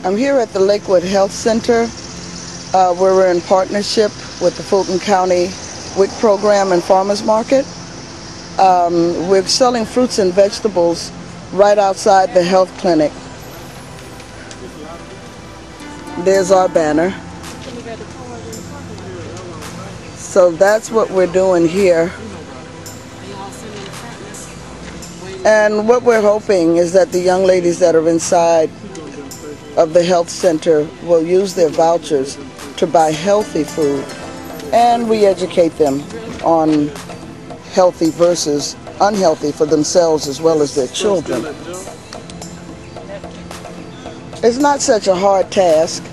I'm here at the Lakewood Health Center, where we're in partnership with the Fulton County WIC program and farmers market. We're selling fruits and vegetables right outside the health clinic. There's our banner. So that's what we're doing here. And what we're hoping is that the young ladies that are inside of the health center will use their vouchers to buy healthy food, and we educate them on healthy versus unhealthy for themselves as well as their children. It's not such a hard task,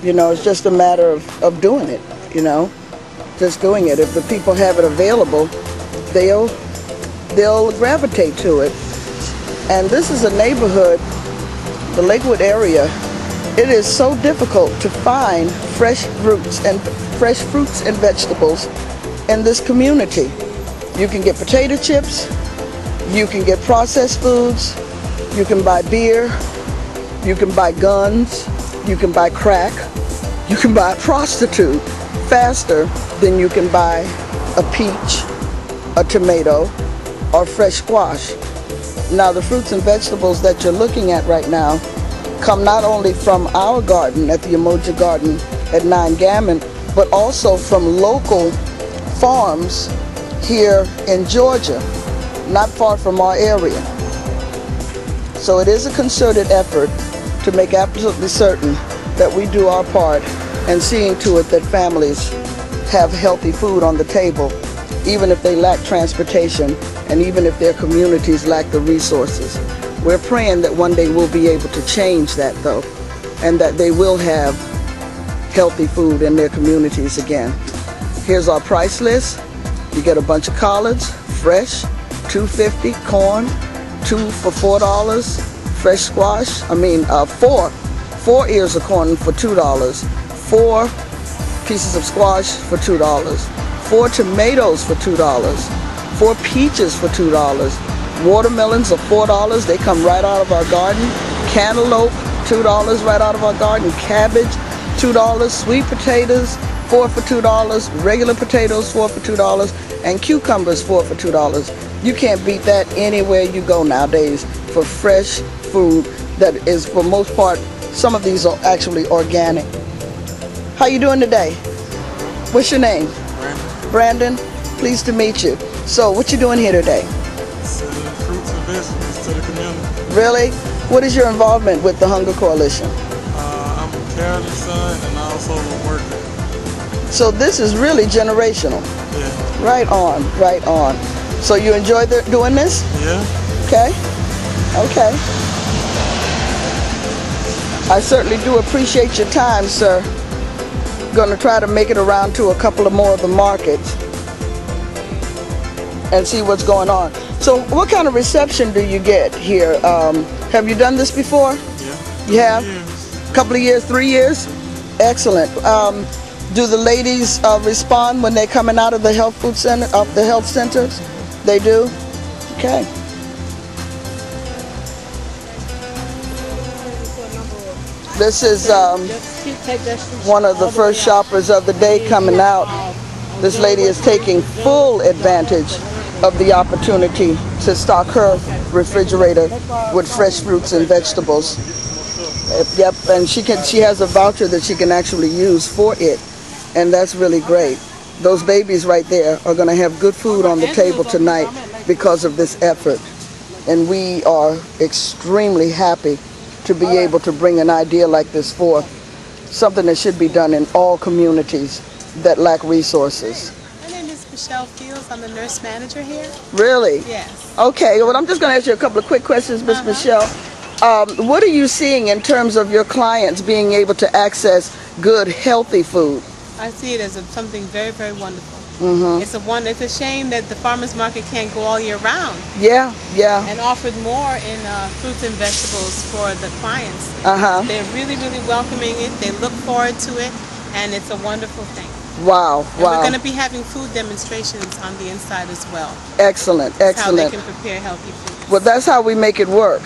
you know, it's just a matter of doing it, you know, just doing it. If the people have it available, they'll gravitate to it. And this is a neighborhood, the Lakewood area. It is so difficult to find fresh fruits and vegetables in this community. You can get potato chips, you can get processed foods, you can buy beer, you can buy guns, you can buy crack, you can buy a prostitute faster than you can buy a peach, a tomato, or fresh squash. Now, the fruits and vegetables that you're looking at right now come not only from our garden at the Umoja garden at 9 Gammon, but also from local farms here in Georgia, not far from our area. So it is a concerted effort to make absolutely certain that we do our part in seeing to it that families have healthy food on the table, even if they lack transportation and even if their communities lack the resources. We're praying that one day we'll be able to change that, though, and that they will have healthy food in their communities again. Here's our price list. You get a bunch of collards, fresh, $2.50, corn, 2 for $4, fresh squash, four ears of corn for $2, 4 pieces of squash for $2, 4 tomatoes for $2, 4 peaches for $2, watermelons are $4, they come right out of our garden, cantaloupe, $2 right out of our garden, cabbage, $2, sweet potatoes, 4 for $2, regular potatoes, 4 for $2, and cucumbers, 4 for $2. You can't beat that anywhere you go nowadays for fresh food that is, for most part, some of these are actually organic. How you doing today? What's your name? Brandon. Pleased to meet you. So, what you doing here today? Fruits and vegetables to the community. Really? What is your involvement with the Hunger Coalition? I'm a caring son and also a worker. So this is really generational. Yeah. Right on, right on. So you enjoy doing this? Yeah. Okay. Okay. I certainly do appreciate your time, sir. Going to try to make it around to a couple of more of the markets and see what's going on. So what kind of reception do you get here? Have you done this before? Yeah. You have? A couple of years, 3 years? Excellent. Do the ladies respond when they're coming out of the health centers? They do? Okay. This is one of the first shoppers of the day coming out. This lady is taking full advantage of the opportunity to stock her refrigerator with fresh fruits and vegetables. Yep, and she has a voucher that she can actually use for it, and that's really great. Those babies right there are going to have good food on the table tonight because of this effort, and we are extremely happy to be able to bring an idea like this forth, something that should be done in all communities that lack resources. My name is Michelle Fields. I'm the nurse manager here. Really? Yes. Okay, well, I'm just going to ask you a couple of quick questions, Ms. Michelle. What are you seeing in terms of your clients being able to access good, healthy food? I see it as something very, very wonderful. Mm-hmm. It's a shame that the farmers market can't go all year round. Yeah, yeah. And offered more in fruits and vegetables for the clients. They're really, really welcoming it. They look forward to it, and it's a wonderful thing. Wow, and wow. We're going to be having food demonstrations on the inside as well. Excellent, That's excellent. how they can prepare healthy food. Well, that's how we make it work.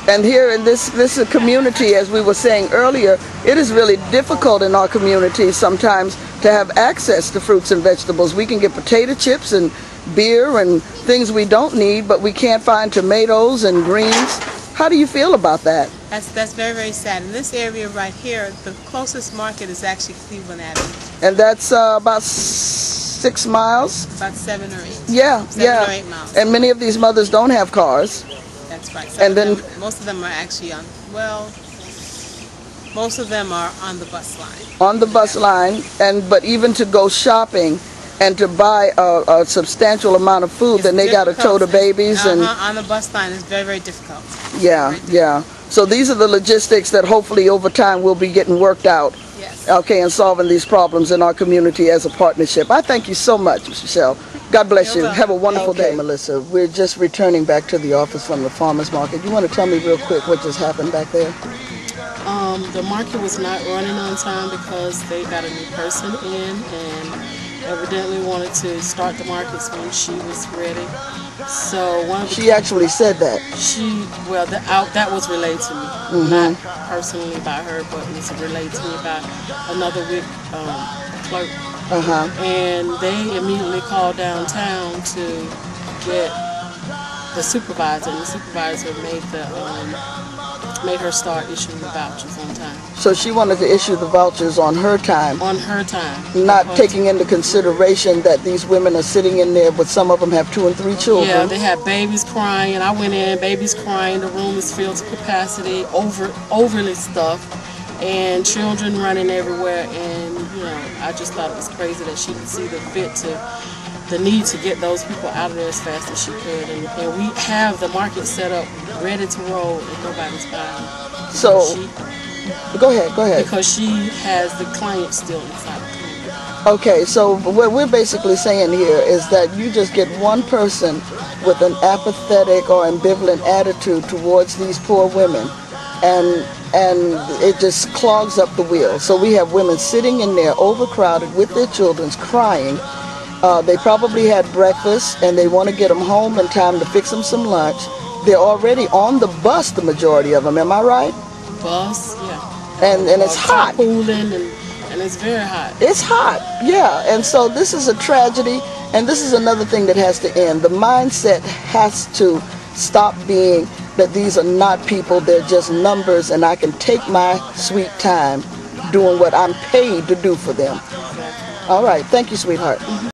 And here in this community, as we were saying earlier, it is really difficult in our community sometimes to have access to fruits and vegetables. We can get potato chips and beer and things we don't need, but we can't find tomatoes and greens. How do you feel about that? That's very, very sad. In this area right here, the closest market is actually Cleveland Avenue. And that's about 6 miles? About 7 or 8. Yeah, 7 or 8 miles. And many of these mothers don't have cars. That's right. Most of them are actually most of them are on the bus line. On the bus line, but even to go shopping and to buy a substantial amount of food, then they got to tow the babies. And on the bus line is very, very difficult. Yeah. So these are the logistics that hopefully over time will be getting worked out. Yes. Okay, and solving these problems in our community as a partnership. I thank you so much, Michelle. God bless you. Have a wonderful day, Melissa. We're just returning back to the office from the farmers market. You want to tell me real quick what just happened back there? The market was not running on time because they got a new person in and evidently wanted to start the markets when she was ready. So she actually said that. That was relayed to me, not personally by her, but it was relayed to me by another WIC clerk. And they immediately called downtown to get the supervisor, and the supervisor made her start issuing the vouchers on time. So she wanted to issue the vouchers on her time. On her time. Not taking into consideration that these women are sitting in there, but some of them have 2 and 3 children. Yeah, they have babies crying. I went in, babies crying. The room is filled to capacity, overly stuffed, and children running everywhere. And I just thought it was crazy that she would see the need to get those people out of there as fast as she could. And we have the market set up, ready to roll, and nobody's buying. So, go ahead. Because she has the clients still inside the clinic. Okay, so what we're basically saying here is that you just get one person with an apathetic or ambivalent attitude towards these poor women, and it just clogs up the wheel. So we have women sitting in there overcrowded with their children crying. They probably had breakfast and they want to get them home in time to fix them some lunch. They're already on the bus, the majority of them. Am I right? Bus, yeah. And it's hot. Cooling and it's very hot. It's hot, yeah. And so this is a tragedy, and this is another thing that has to end. The mindset has to stop being that these are not people, they're just numbers, and I can take my sweet time doing what I'm paid to do for them. All right, thank you, sweetheart.